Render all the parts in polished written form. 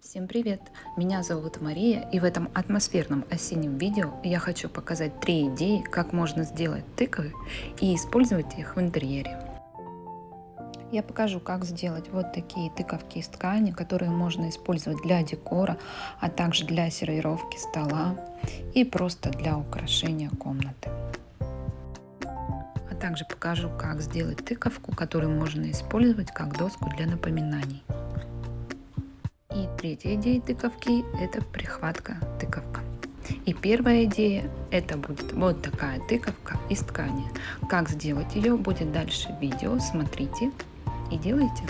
Всем привет! Меня зовут Мария, и в этом атмосферном осеннем видео я хочу показать 3 идеи, как можно сделать тыквы и использовать их в интерьере. Я покажу, как сделать вот такие тыковки из ткани, которые можно использовать для декора, а также для сервировки стола и просто для украшения комнаты. А также покажу, как сделать тыковку, которую можно использовать как доску для напоминаний. И третья идея тыковки – это прихватка тыковка. И первая идея – это будет вот такая тыковка из ткани. Как сделать ее, будет дальше в видео, смотрите и делайте.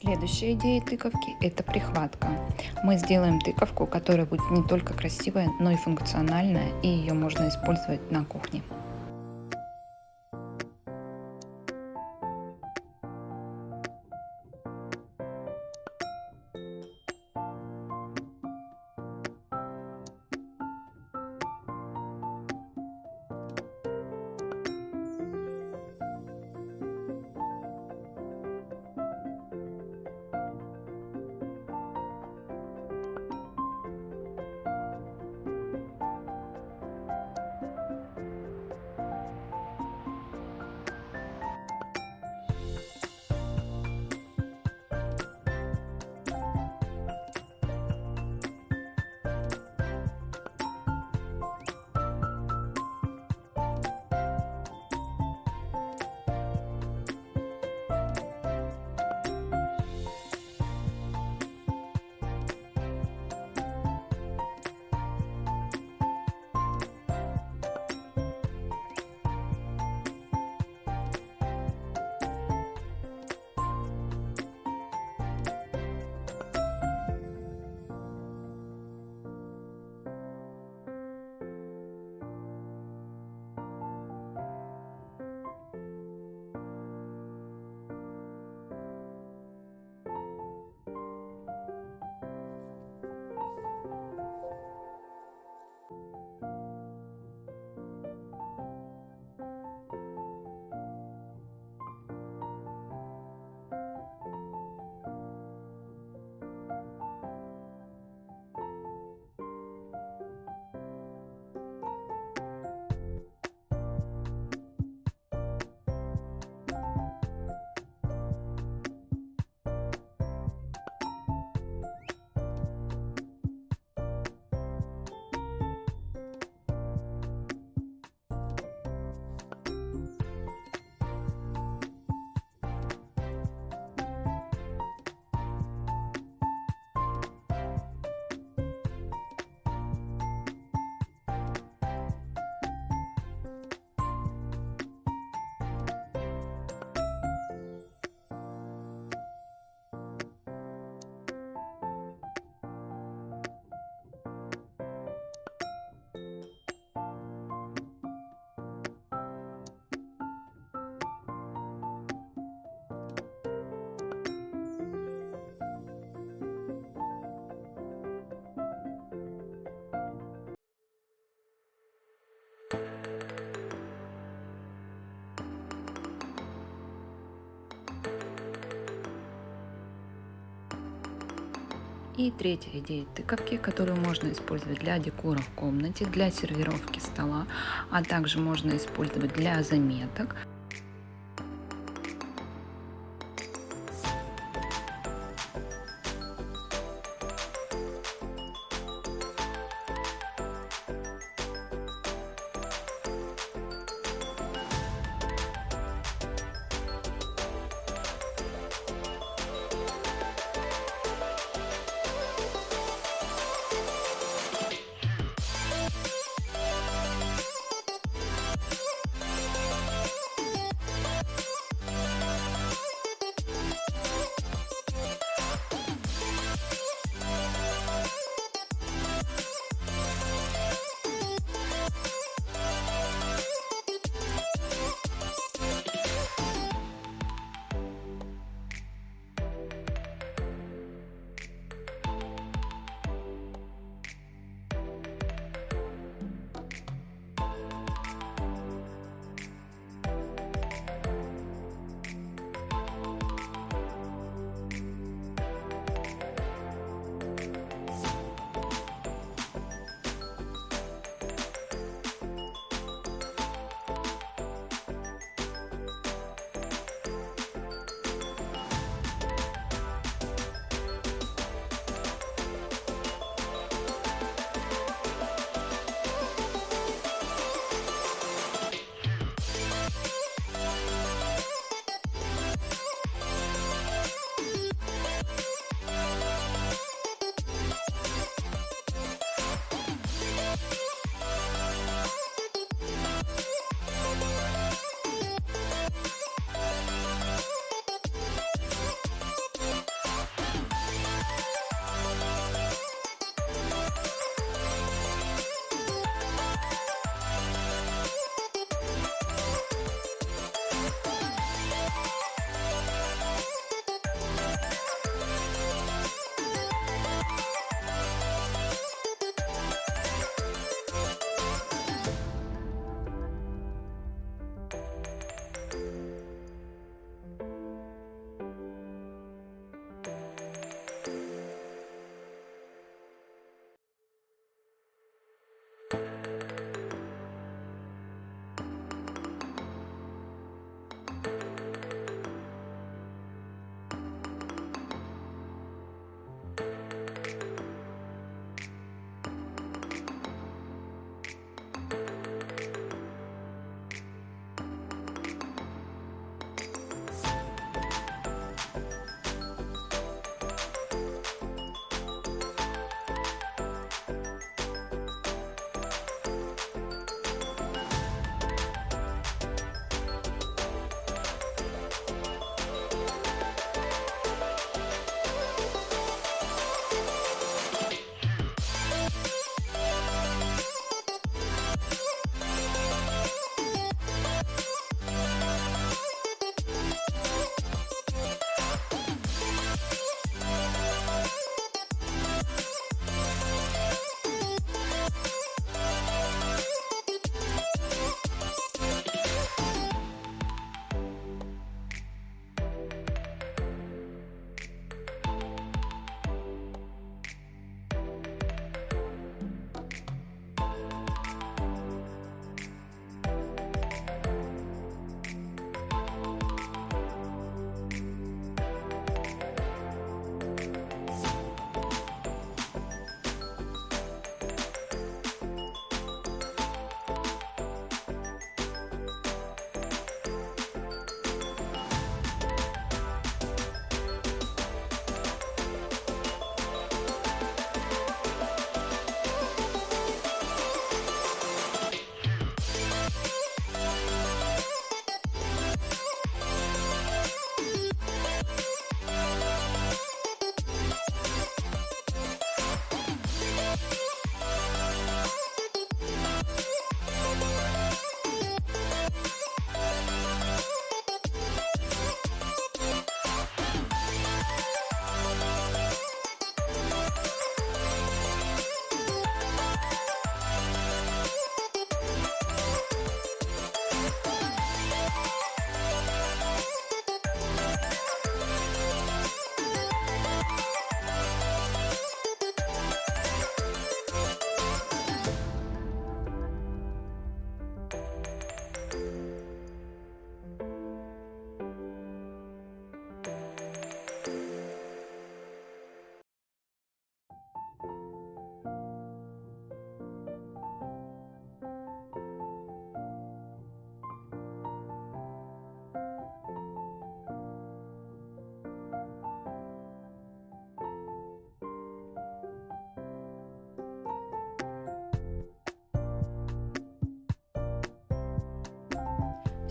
Следующая идея тыковки – это прихватка. Мы сделаем тыковку, которая будет не только красивая, но и функциональная, и ее можно использовать на кухне. И третья идея тыковки, которую можно использовать для декора в комнате, для сервировки стола, а также можно использовать для заметок.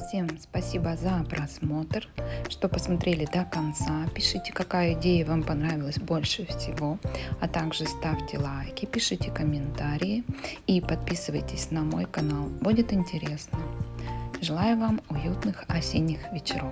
Всем спасибо за просмотр, что посмотрели до конца. Пишите, какая идея вам понравилась больше всего, а также ставьте лайки, пишите комментарии и подписывайтесь на мой канал. Будет интересно. Желаю вам уютных осенних вечеров.